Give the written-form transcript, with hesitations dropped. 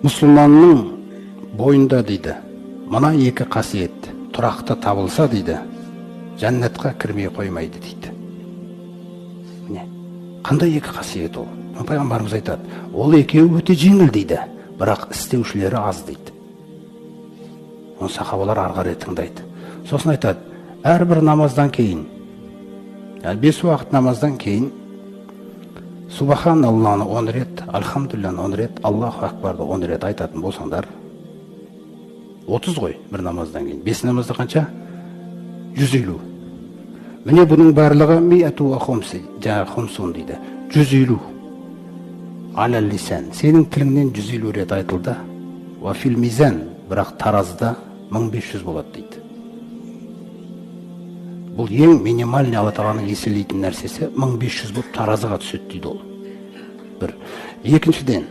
Мұсылманның бойында дейді, мына екі қасиет тұрақты табылса дейді, жәннатқа кірмей қоймайды дейді. Міне, қандай екі қасиет ол? Пайғамбарымыз айтады, ол екеуі өте жеңіл дейді, бірақ істеушілері аз дейді. Оны сахабалар ары қарай тыңдайды. Сосын айтады, әрбір намаздан кейін, 5 уақыт намаздан кейін, Субханалланы 10 рет, Альхамдулилланы 10 рет, Аллаху Акбарды 10 рет айтатын болсаңдар, 30 ғой бір намаздан кейін. 5 намазда қанша? 150. Міне бұның барлығы миату ахумси, жаңа хумсун дейді. 150. Алал лисан. Сенің тіліңнен 150 рет айтылды. Ва фил мизан, бірақ таразда 1500 болады дейді. Бұл ең минимальный Алла Тағаланың еселейтін нәрсесі 1500 болып таразыға түседі дейді ол. Бір. Екіншіден,